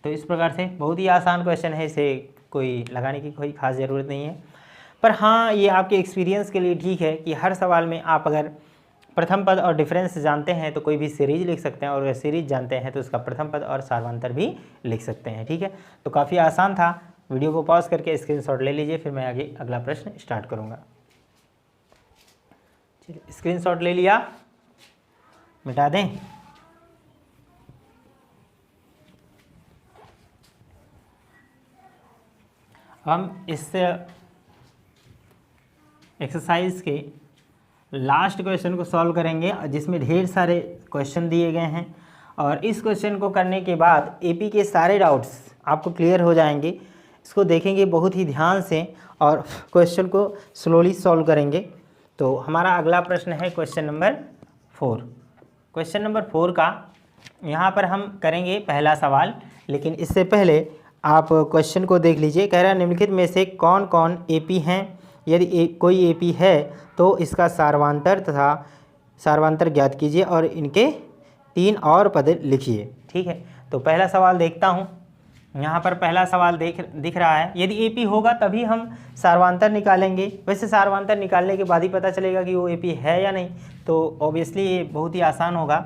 तो इस प्रकार से बहुत ही आसान क्वेश्चन है, इसे कोई लगाने की कोई ख़ास ज़रूरत नहीं है। पर हाँ, ये आपके एक्सपीरियंस के लिए ठीक है कि हर सवाल में आप अगर प्रथम पद और डिफरेंस जानते हैं तो कोई भी सीरीज लिख सकते हैं, और अगर सीरीज जानते हैं तो उसका प्रथम पद और सार्वंतर भी लिख सकते हैं। ठीक है, तो काफ़ी आसान था। वीडियो को पॉज करके स्क्रीनशॉट ले लीजिए, फिर मैं आगे अगला प्रश्न स्टार्ट करूँगा। चलिए, स्क्रीनशॉट ले लिया, मिटा दें। हम इस एक्सरसाइज के लास्ट क्वेश्चन को सॉल्व करेंगे, जिसमें ढेर सारे क्वेश्चन दिए गए हैं, और इस क्वेश्चन को करने के बाद एपी के सारे डाउट्स आपको क्लियर हो जाएंगे। इसको देखेंगे बहुत ही ध्यान से और क्वेश्चन को स्लोली सॉल्व करेंगे। तो हमारा अगला प्रश्न है क्वेश्चन नंबर 4। क्वेश्चन नंबर 4 का यहाँ पर हम करेंगे पहला सवाल, लेकिन इससे पहले आप क्वेश्चन को देख लीजिए। कह रहा है निम्नलिखित में से कौन कौन एपी हैं, यदि कोई एपी है तो इसका सार्वांतर तथा सार्वांतर ज्ञात कीजिए और इनके 3 और पद लिखिए। ठीक है, तो पहला सवाल देखता हूँ। यहाँ पर पहला सवाल दिख रहा है, यदि एपी होगा तभी हम सार्वांतर निकालेंगे। वैसे सार्वांतर निकालने के बाद ही पता चलेगा कि वो एपी है या नहीं, तो ऑब्वियसली ये बहुत ही आसान होगा।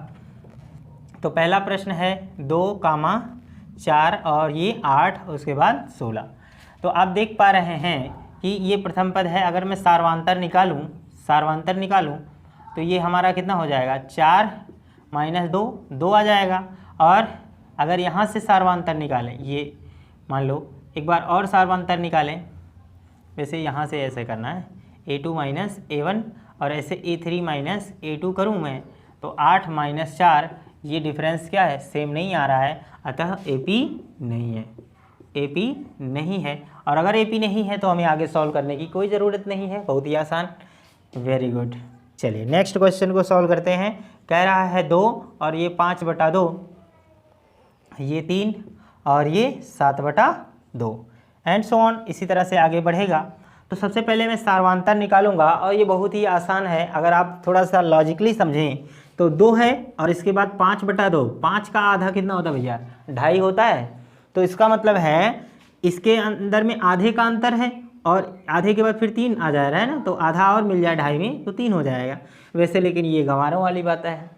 तो पहला प्रश्न है 2, 4 और ये 8, उसके बाद 16। तो आप देख पा रहे हैं कि ये प्रथम पद है। अगर मैं सार्वांतर निकालूं तो ये हमारा कितना हो जाएगा 4 - 2, 2 आ जाएगा। और अगर यहाँ से सार्वांतर निकालें, ये मान लो एक बार और सार्वांतर निकालें, वैसे यहाँ से ऐसे करना है a2 - a1 और ऐसे a3 - a2 करूँ मैं तो 8 - 4 ये डिफरेंस क्या है, सेम नहीं आ रहा है, अतः AP नहीं है, AP नहीं है। और अगर AP नहीं है तो हमें आगे सॉल्व करने की कोई ज़रूरत नहीं है, बहुत ही आसान। Very good. चलिए नेक्स्ट क्वेश्चन को सॉल्व करते हैं। कह रहा है 2 और ये 5/2, ये 3 और ये 7/2 एंड सो ऑन, इसी तरह से आगे बढ़ेगा। तो सबसे पहले मैं सार्वधातर निकालूंगा और ये बहुत ही आसान है, अगर आप थोड़ा सा लॉजिकली समझें तो 2 है और इसके बाद 5/2, 5 का आधा कितना होता है भैया, 2.5 होता है। तो इसका मतलब है इसके अंदर में आधे का अंतर है और आधे के बाद फिर 3 आ जा रहा है ना, तो आधा और मिल जाए 2.5 में तो 3 हो जाएगा वैसे, लेकिन ये गंवारों वाली बात है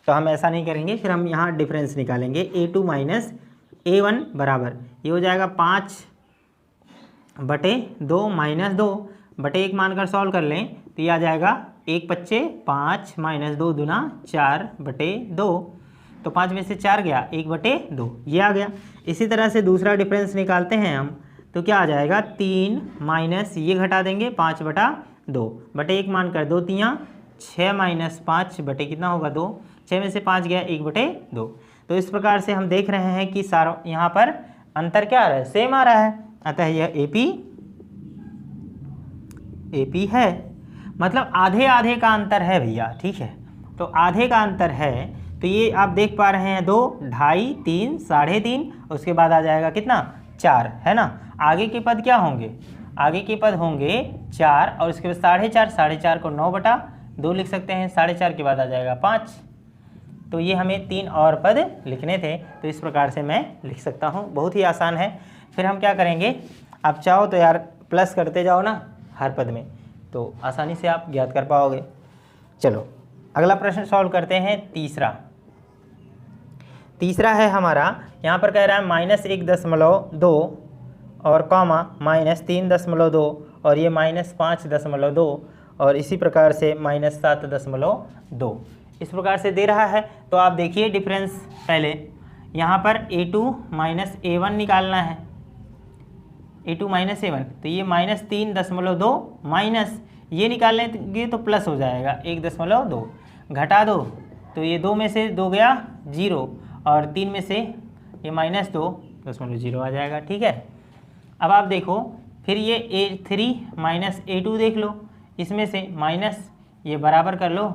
तो हम ऐसा नहीं करेंगे। फिर हम यहाँ डिफरेंस निकालेंगे, A2 माइनस A1 बराबर ये हो जाएगा 5/2 माइनस 2 बटे 1 मानकर सॉल्व कर लें तो ये आ जाएगा 1 पच्चे 5 माइनस 2 दूना 4/2, तो 5 में से 4 गया 1/2, ये आ गया। इसी तरह से दूसरा डिफरेंस निकालते हैं हम, तो क्या आ जाएगा 3 माइनस ये घटा देंगे 5/2 बटे 1 मानकर 2 3 6 माइनस 5 बटे कितना होगा 2, 6 में से 5 गया 1/2। तो इस प्रकार से हम देख रहे हैं कि सारा यहाँ पर अंतर क्या आ रहा है, सेम आ रहा है, अतः यह AP है, मतलब आधे आधे का अंतर है भैया, ठीक है। तो आधे का अंतर है तो ये आप देख पा रहे हैं 2, 2.5, 3, 3.5, उसके बाद आ जाएगा कितना 4, है ना। आगे के पद क्या होंगे, आगे के पद होंगे 4 और उसके बाद 4.5, 4.5 को 9/2 लिख सकते हैं, 4.5 के बाद आ जाएगा 5। तो ये हमें 3 और पद लिखने थे, तो इस प्रकार से मैं लिख सकता हूँ, बहुत ही आसान है। फिर हम क्या करेंगे, आप चाहो तो यार प्लस करते जाओ ना हर पद में, तो आसानी से आप ज्ञात कर पाओगे। चलो अगला प्रश्न सॉल्व करते हैं। तीसरा है हमारा, यहाँ पर कह रहा है -1.2 और कॉमा -3.2 और ये -5.2 और इसी प्रकार से -7.2 इस प्रकार से दे रहा है। तो आप देखिए डिफरेंस, पहले यहाँ पर A2 माइनस A1 निकालना है, A2 माइनस A1, तो ये -3.2 माइनस ये निकालेंगे तो प्लस हो जाएगा 1.2, घटा दो तो ये 2 में से 2 गया 0 और 3 में से ये -2.0 आ जाएगा, ठीक है। अब आप देखो फिर ये A3 माइनस A2 देख लो, इसमें से माइनस ये बराबर कर लो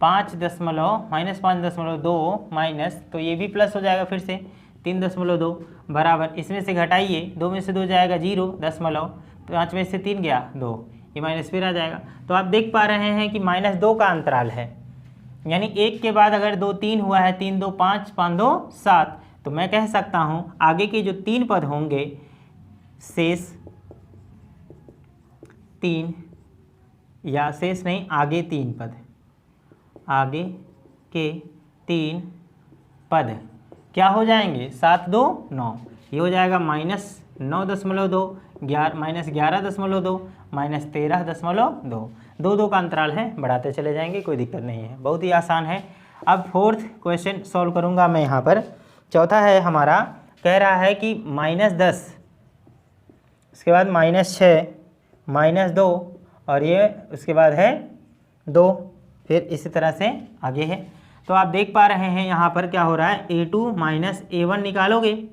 -5.2 माइनस, तो ये भी प्लस हो जाएगा फिर से 3.2 बराबर, इसमें से घटाइए 2 में से 2 जाएगा 0 दशमलव, 5 में से 3 गया 2, ये माइनस फिर आ जाएगा। तो आप देख पा रहे हैं कि -2 का अंतराल है, यानी 1 के बाद अगर 2 3 हुआ है, 3 2 5 5 2 7, तो मैं कह सकता हूँ आगे के जो 3 पद होंगे शेष 3, या शेष नहीं आगे 3 पद, आगे के 3 पद क्या हो जाएंगे 7 2 9, ये हो जाएगा -9.2 -11.2 -13.2, 2 का अंतराल है, बढ़ाते चले जाएंगे, कोई दिक्कत नहीं है, बहुत ही आसान है। अब फोर्थ क्वेश्चन सॉल्व करूंगा मैं यहाँ पर। चौथा है हमारा, कह रहा है कि -10, उसके बाद -6, -2 और ये उसके बाद है 2, फिर इसी तरह से आगे है। तो आप देख पा रहे हैं यहाँ पर क्या हो रहा है, A2 माइनस A1 निकालोगे,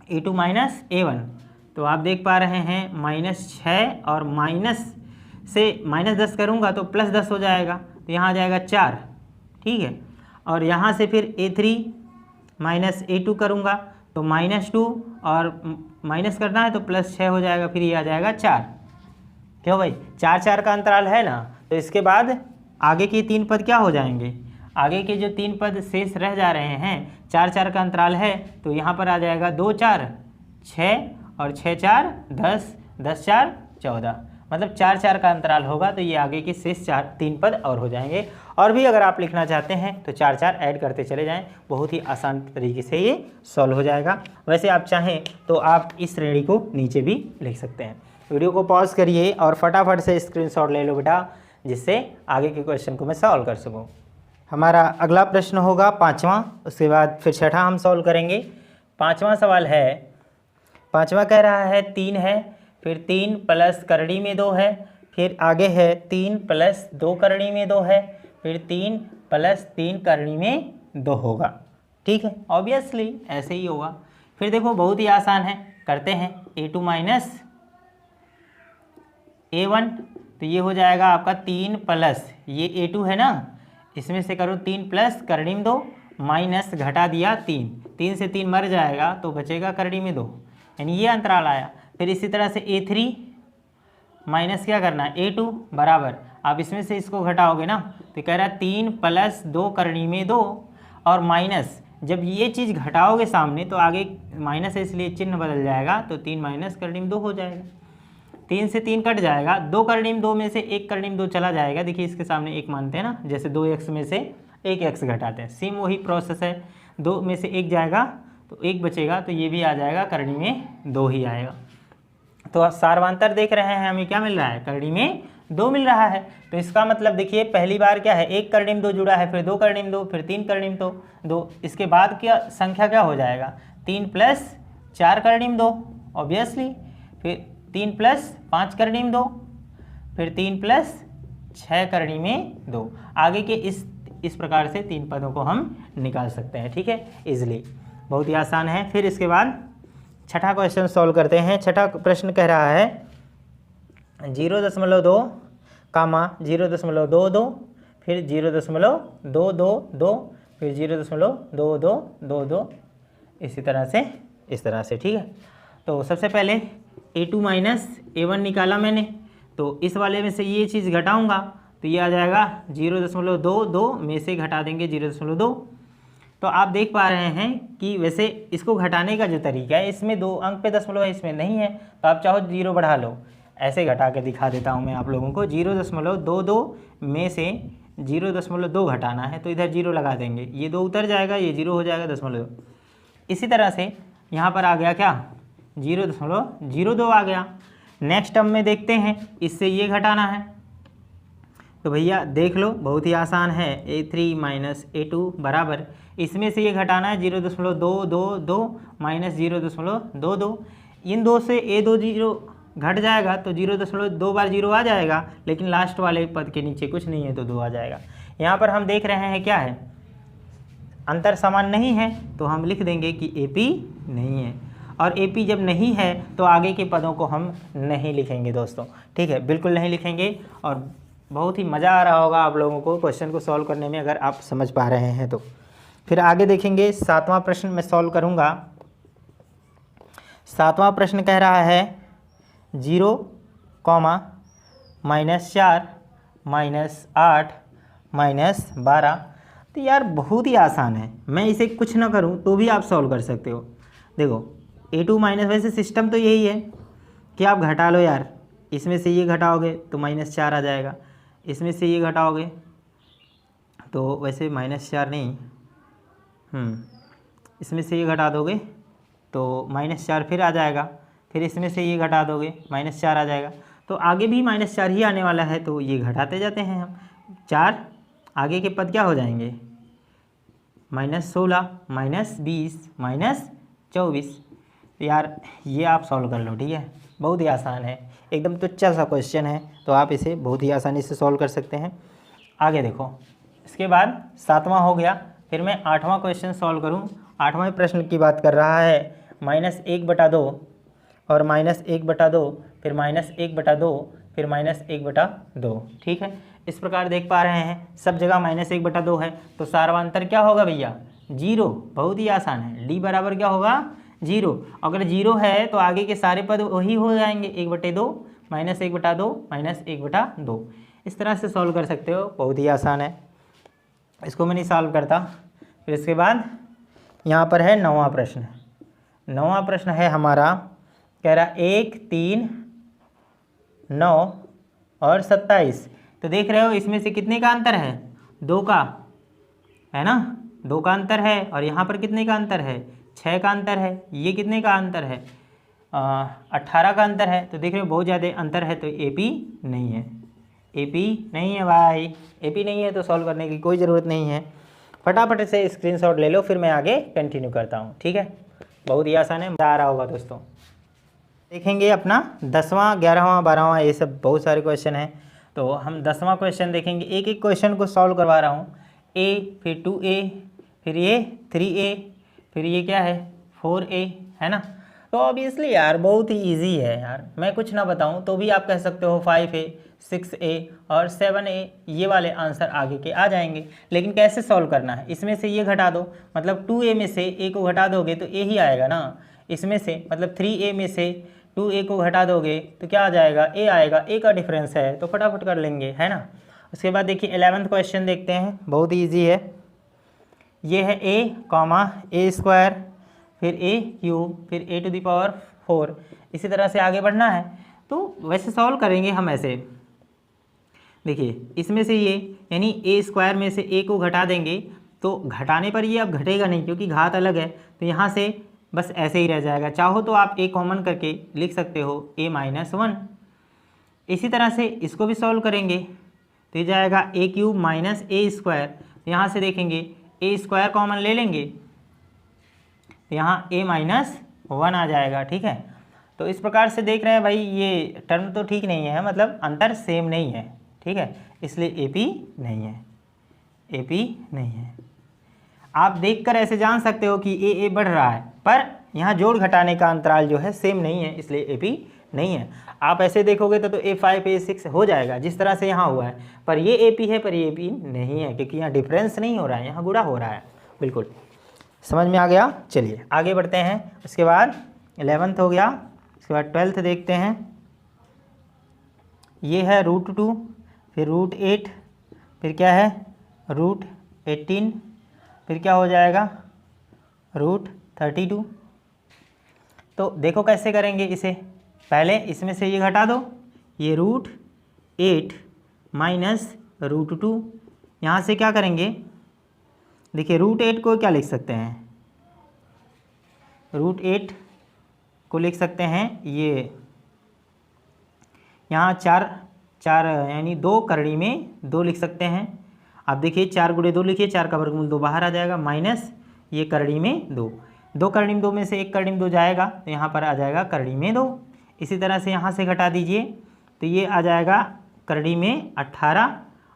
A2 माइनस A1, तो आप देख पा रहे हैं -6 और माइनस से -10 करूँगा तो +10 हो जाएगा, तो यहाँ आ जाएगा 4, ठीक है। और यहाँ से फिर A3 माइनस A2 करूँगा तो -2 और माइनस करना है तो +6 हो जाएगा, फिर ये आ जाएगा 4। क्यों भाई, 4 का अंतराल है ना, तो इसके बाद आगे के 3 पद क्या हो जाएंगे, आगे के जो 3 पद शेष रह जा रहे हैं, 4 का अंतराल है, तो यहाँ पर आ जाएगा 2 4 6 और 6 4 10 10 4 14, मतलब 4 का अंतराल होगा, तो ये आगे के शेष 3 पद और हो जाएंगे। और भी अगर आप लिखना चाहते हैं तो 4 ऐड करते चले जाएं, बहुत ही आसान तरीके से ये सॉल्व हो जाएगा। वैसे आप चाहें तो आप इस श्रेणी को नीचे भी लिख सकते हैं। वीडियो को पॉज करिए और फटाफट से स्क्रीनशॉट ले लो बेटा, जिससे आगे के क्वेश्चन को मैं सॉल्व कर सकूँ। हमारा अगला प्रश्न होगा 5वां, उसके बाद फिर 6ठा हम सॉल्व करेंगे। 5वां सवाल है, 5वां कह रहा है 3 है, फिर 3 प्लस करड़ी में 2 है, फिर आगे है 3 प्लस 2 करड़ी में 2 है, फिर 3 प्लस 3 करड़ी में 2 होगा। ठीक है, ऑब्वियसली ऐसे ही होगा। फिर देखो बहुत ही आसान है, करते हैं A2 माइनस A1, तो ये हो जाएगा आपका 3 प्लस ये A2 है ना, इसमें से करो 3 प्लस करड़ी में 2 माइनस घटा दिया 3, 3 से 3 मर जाएगा तो बचेगा करड़ी में 2, यानी ये अंतराल आया। फिर इसी तरह से A3 माइनस क्या करना है A2 बराबर, आप इसमें से इसको घटाओगे ना तो कह रहा है 3 प्लस 2 करड़ी में 2 और माइनस, जब ये चीज़ घटाओगे सामने तो आगे माइनस है इसलिए चिन्ह बदल जाएगा, तो 3 माइनस करड़ी में 2 हो जाएगा। 3 से 3 कट जाएगा, 2 करड़ी में 2 में से 1 करड़ी में 2 चला जाएगा। देखिए इसके सामने 1 मानते हैं ना, जैसे 2x में से 1x घटाते हैं, सेम वही प्रोसेस है। 2 में से 1 जाएगा तो 1 बचेगा, तो ये भी आ जाएगा करड़ी में 2 ही आएगा। तो सार्वंतर देख रहे हैं हमें क्या मिल रहा है, करड़ी में 2 मिल रहा है। तो इसका मतलब देखिए पहली बार क्या है, 1 करड़ी में 2 जुड़ा है, फिर 2 करड़ी में 2, फिर 3 करड़ी में 2, इसके बाद क्या संख्या क्या हो जाएगा 3 प्लस 4 करड़ी में 2 ऑब्वियसली, फिर 3 प्लस 5 करड़ी में 2, फिर 3 प्लस 6 करड़ी में 2। आगे के इस प्रकार से 3 पदों को हम निकाल सकते हैं। ठीक है, इजली, बहुत ही आसान है। फिर इसके बाद छठा क्वेश्चन सॉल्व करते हैं। छठा प्रश्न कह रहा है 0.2 कामा 0.22, फिर 0.222, फिर 0.2222, इसी तरह से इस तरह से। ठीक है, तो सबसे पहले A2 माइनस A1 निकाला मैंने, तो इस वाले में से ये चीज़ घटाऊंगा तो ये आ जाएगा 0.22 में से घटा देंगे 0.2। तो आप देख पा रहे हैं कि वैसे इसको घटाने का जो तरीका है, इसमें 2 अंक पे दशमलव है, इसमें नहीं है, तो आप चाहो 0 बढ़ा लो। ऐसे घटा के दिखा देता हूं मैं आप लोगों को। 0.22 में से 0.2 घटाना है तो इधर 0 लगा देंगे, ये 2 उतर जाएगा, ये 0 हो जाएगा 0.2। इसी तरह से यहाँ पर आ गया क्या 0.02 आ गया। नेक्स्ट टर्म में देखते हैं, इससे ये घटाना है, तो भैया देख लो बहुत ही आसान है। A3 माइनस A2 बराबर, इसमें से ये घटाना है 0.222 माइनस 0.22, इन 2 से A2 0 घट जाएगा तो 0.2 बार 0 आ जाएगा, लेकिन लास्ट वाले पद के नीचे कुछ नहीं है तो 2 आ जाएगा। यहाँ पर हम देख रहे हैं क्या है, अंतर समान नहीं है, तो हम लिख देंगे कि AP नहीं है, और AP जब नहीं है तो आगे के पदों को हम नहीं लिखेंगे दोस्तों। ठीक है, बिल्कुल नहीं लिखेंगे, और बहुत ही मज़ा आ रहा होगा आप लोगों को क्वेश्चन को सॉल्व करने में अगर आप समझ पा रहे हैं तो। फिर आगे देखेंगे, 7वां प्रश्न मैं सॉल्व करूंगा। 7वां प्रश्न कह रहा है 0, -4 -8 -12। तो यार बहुत ही आसान है, मैं इसे कुछ ना करूं तो भी आप सॉल्व कर सकते हो। देखो A2 माइनस, वैसे सिस्टम तो यही है कि आप घटा लो यार, इसमें से ये घटाओगे तो -4 आ जाएगा, इसमें से ये घटाओगे तो वैसे -4 नहीं, इसमें से ये घटा दोगे तो -4 फिर आ जाएगा, फिर इसमें से ये घटा दोगे -4 आ जाएगा, तो आगे भी -4 ही आने वाला है, तो ये घटाते जाते हैं हम। 4 आगे के पद क्या हो जाएंगे, -16 -20 -24। यार ये आप सॉल्व कर लो। ठीक है, बहुत ही आसान है, एकदम तुच्छा सा क्वेश्चन है, तो आप इसे बहुत ही आसानी से सॉल्व कर सकते हैं। आगे देखो, इसके बाद 7वां हो गया, फिर मैं 8वां क्वेश्चन सॉल्व करूं। 8वां प्रश्न की बात कर रहा है -1/2 और -1/2, फिर -1/2, फिर -1/2। ठीक है, इस प्रकार देख पा रहे हैं सब जगह -1/2 है, तो सार्वंतर क्या होगा भैया 0। बहुत ही आसान है, D बराबर क्या होगा 0। अगर 0 है तो आगे के सारे पद वही हो जाएंगे, 1/2 -1/2 -1/2। इस तरह से सॉल्व कर सकते हो, बहुत ही आसान है, इसको मैं नहीं सॉल्व करता। फिर इसके बाद यहाँ पर है 9वां प्रश्न। 9वां प्रश्न है हमारा, कह रहा 1, 3, 9 और 27। तो देख रहे हो इसमें से कितने का अंतर है, 2 का है ना, 2 का अंतर है, और यहाँ पर कितने का अंतर है 6 का अंतर है, ये कितने का अंतर है 18 का अंतर है। तो देख रहे हो बहुत ज़्यादा अंतर है, तो AP नहीं है, AP नहीं है भाई, AP नहीं है तो सॉल्व करने की कोई ज़रूरत नहीं है। फटाफट से स्क्रीनशॉट ले लो, फिर मैं आगे कंटिन्यू करता हूँ। ठीक है, बहुत ही आसान है, मज़ा आ रहा होगा दोस्तों। देखेंगे अपना 10वां 11वां 12वां, ये सब बहुत सारे क्वेश्चन हैं, तो हम 10वां क्वेश्चन देखेंगे। एक एक क्वेश्चन को सॉल्व करवा रहा हूँ। A, फिर 2A, फिर ये 3a, फिर ये क्या है 4a, है ना। तो ऑब्वियसली यार बहुत ही इजी है यार, मैं कुछ ना बताऊं तो भी आप कह सकते हो 5a, 6a और 7a, ये वाले आंसर आगे के आ जाएंगे। लेकिन कैसे सॉल्व करना है, इसमें से ये घटा दो, मतलब 2a में से a को घटा दोगे तो a ही आएगा ना। इसमें से मतलब 3a में से 2a को घटा दोगे तो क्या आ जाएगा, a आएगा, a का डिफरेंस है तो फटाफट कर लेंगे, है ना। उसके बाद देखिए 11वां क्वेश्चन देखते हैं, बहुत ही ईजी है। ये है a कॉमा a स्क्वायर, फिर a क्यूब, फिर a टू द पावर 4, इसी तरह से आगे बढ़ना है। तो वैसे सॉल्व करेंगे हम ऐसे, देखिए इसमें से ये यानी a स्क्वायर में से a को घटा देंगे तो घटाने पर ये अब घटेगा नहीं क्योंकि घात अलग है, तो यहाँ से बस ऐसे ही रह जाएगा। चाहो तो आप a कॉमन करके लिख सकते हो a माइनस 1। इसी तरह से इसको भी सॉल्व करेंगे तो ये जाएगा a cube minus a square, तो यहाँ से देखेंगे a स्क्वायर कॉमन ले लेंगे तो यहाँ a माइनस 1 आ जाएगा, ठीक है। तो इस प्रकार से देख रहे हैं भाई, ये टर्म तो ठीक नहीं है, मतलब अंतर सेम नहीं है, ठीक है, इसलिए AP नहीं है, AP नहीं है। आप देखकर ऐसे जान सकते हो कि a बढ़ रहा है, पर यहाँ जोड़ घटाने का अंतराल जो है सेम नहीं है, इसलिए AP नहीं है। आप ऐसे देखोगे तो A5 A6 हो जाएगा जिस तरह से यहाँ हुआ है, पर ये AP है, पर ये AP नहीं है क्योंकि यहाँ डिफरेंस नहीं हो रहा है, यहाँ गुणा हो रहा है। बिल्कुल समझ में आ गया। चलिए आगे बढ़ते हैं। उसके बाद 11th हो गया, उसके बाद 12th देखते हैं। ये है √2, फिर √8, फिर क्या है √18, फिर क्या हो जाएगा √32। तो देखो कैसे करेंगे इसे, पहले इसमें से ये घटा दो, ये √8 माइनस √2, यहाँ से क्या करेंगे, देखिए √8 को क्या लिख सकते हैं, √8 को लिख सकते हैं ये यहाँ चार यानी 2 करड़ी में 2 लिख सकते हैं। आप देखिए 4 गुणे 2 लिखिए, 4 का वर्गमूल 2 बाहर आ जाएगा, माइनस ये करड़ी में 2 करड़ी में 2 में से 1 करड़ी में 2 जाएगा तो यहाँ पर आ जाएगा करड़ी में 2। इसी तरह से यहाँ से घटा दीजिए तो ये आ जाएगा करड़ी में 18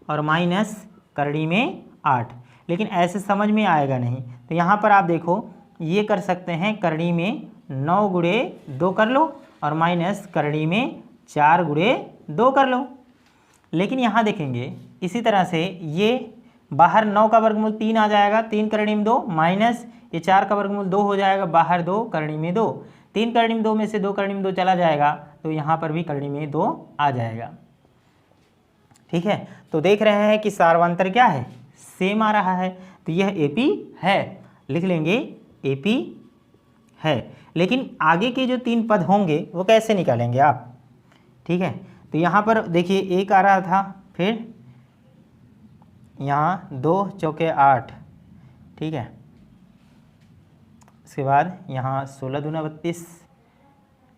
और माइनस करड़ी में 8। लेकिन ऐसे समझ में आएगा नहीं, तो यहाँ पर आप देखो ये कर सकते हैं, करड़ी में 9 गुणे 2 कर लो और माइनस करड़ी में 4 गुणे 2 कर लो। लेकिन यहाँ देखेंगे इसी तरह से ये बाहर 9 का वर्गमूल 3 आ जाएगा, 3 करड़ी में 2 माइनस ये 4 का वर्गमूल 2 हो जाएगा, बाहर 2 करड़ी में 2, 3 करड़ी में 2 में से 2 करड़ी में 2 चला जाएगा तो यहाँ पर भी करड़ी में 2 आ जाएगा, ठीक है। तो देख रहे हैं कि सार्वंतर क्या है, सेम आ रहा है, तो यह AP है, लिख लेंगे AP है। लेकिन आगे के जो 3 पद होंगे वो कैसे निकालेंगे आप, ठीक है। तो यहाँ पर देखिए 1 आ रहा था, फिर यहाँ 2 चौके 8, ठीक है। उसके बाद यहाँ 16 दूना 32,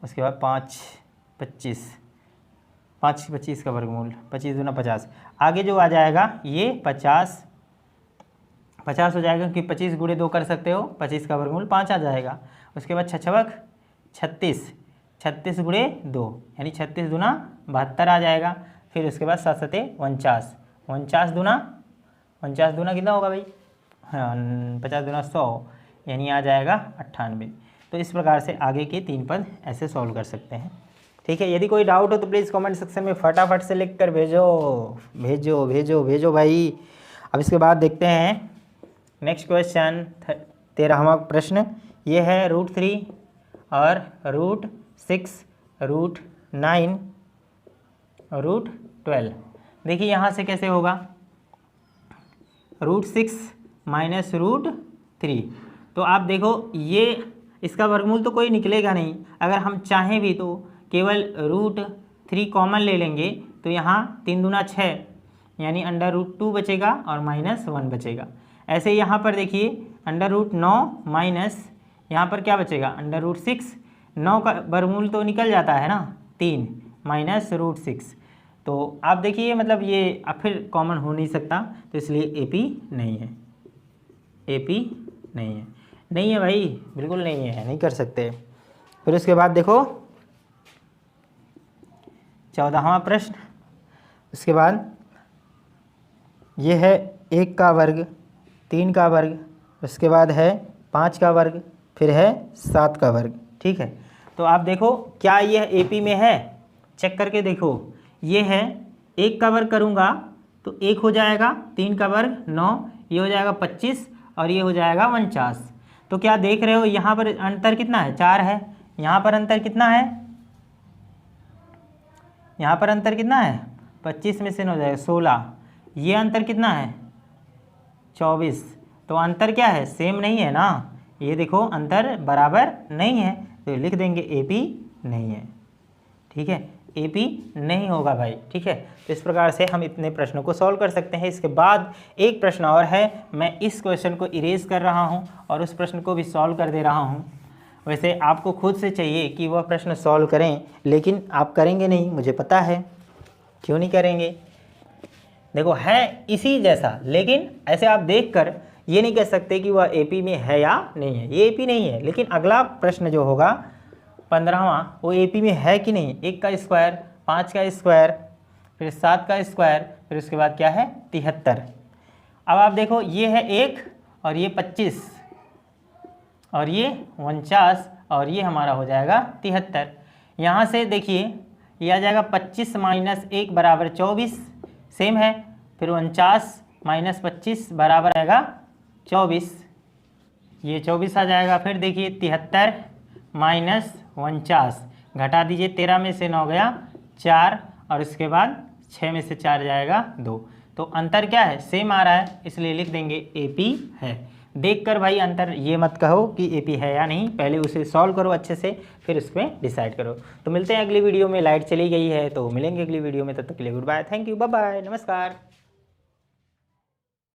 उसके बाद 5 25, 5 25 का वर्गमूल 25 दूना 50, आगे जो आ जाएगा ये 50 हो जाएगा क्योंकि 25 गुणे 2 कर सकते हो, 25 का वर्गमूल 5 आ जाएगा। उसके बाद 36 36 गुणे 2 यानी 36 दूना 72 आ जाएगा। फिर उसके बाद 7 7 49, 49 दूना कितना होगा भाई, हाँ 50 दूना 100 यानी आ जाएगा 98। तो इस प्रकार से आगे के 3 पद ऐसे सॉल्व कर सकते हैं, ठीक है। यदि कोई डाउट हो तो प्लीज़ कमेंट सेक्शन में फटाफट से लिख कर भेजो भाई। अब इसके बाद देखते हैं नेक्स्ट क्वेश्चन, 13वां प्रश्न। ये है √3 और √6, √9, √12। देखिए यहाँ से कैसे होगा, √6 माइनस √3, तो आप देखो ये इसका वर्गमूल तो कोई निकलेगा नहीं, अगर हम चाहें भी तो केवल √3 कॉमन ले लेंगे तो यहाँ 3 दूना 6 यानी √2 बचेगा और -1 बचेगा। ऐसे यहाँ पर देखिए √9 माइनस यहाँ पर क्या बचेगा √6, 9 का वर्गमूल तो निकल जाता है ना 3 माइनस √6, तो आप देखिए मतलब ये अब फिर कॉमन हो नहीं सकता, तो इसलिए AP नहीं है, AP नहीं है भाई, बिल्कुल नहीं है, नहीं कर सकते। फिर उसके बाद देखो 14वां प्रश्न। उसके बाद ये है 1 का वर्ग, 3 का वर्ग उसके बाद है 5 का वर्ग, फिर है 7 का वर्ग। ठीक है, तो आप देखो क्या यह AP में है, चेक करके देखो। ये है 1 का वर्ग करूँगा तो 1 हो जाएगा, 3 का वर्ग 9, ये हो जाएगा 25 और ये हो जाएगा 49। तो क्या देख रहे हो यहाँ पर अंतर कितना है, 4 है। यहाँ पर अंतर कितना है, यहाँ पर अंतर कितना है, 25 में से 9 हो जाएगा 16। ये अंतर कितना है, 24। तो अंतर क्या है, सेम नहीं है ना। ये देखो अंतर बराबर नहीं है, तो लिख देंगे AP नहीं है। ठीक है, AP नहीं होगा भाई। ठीक है, तो इस प्रकार से हम इतने प्रश्नों को सॉल्व कर सकते हैं। इसके बाद एक प्रश्न और है, मैं इस क्वेश्चन को इरेज कर रहा हूं और उस प्रश्न को भी सॉल्व कर दे रहा हूं। वैसे आपको खुद से चाहिए कि वह प्रश्न सॉल्व करें, लेकिन आप करेंगे नहीं, मुझे पता है। क्यों नहीं करेंगे, देखो है इसी जैसा, लेकिन ऐसे आप देखकर ये नहीं कह सकते कि वह AP में है या नहीं है। ये AP नहीं है, लेकिन अगला प्रश्न जो होगा 15वां, वो AP में है कि नहीं। 1 का स्क्वायर, 5 का स्क्वायर, फिर 7 का स्क्वायर, फिर उसके बाद क्या है 73। अब आप देखो ये है 1 और ये 25 और ये 49 और ये हमारा हो जाएगा 73। यहाँ से देखिए ये आ जाएगा 25 माइनस 1 बराबर 24, सेम है। फिर 49 माइनस 25 बराबर आएगा 24, ये 24 आ जाएगा। फिर देखिए 73 माइनस 49, घटा दीजिए, 13 में से 9 गया 4 और इसके बाद 6 में से 4 जाएगा 2। तो अंतर क्या है, सेम आ रहा है, इसलिए लिख देंगे AP है। देखकर भाई अंतर ये मत कहो कि AP है या नहीं, पहले उसे सॉल्व करो अच्छे से, फिर उस पर डिसाइड करो। तो मिलते हैं अगली वीडियो में। लाइट चली गई है तो मिलेंगे अगली वीडियो में, तब तक के लिए good bye, thank you, bye bye, नमस्कार।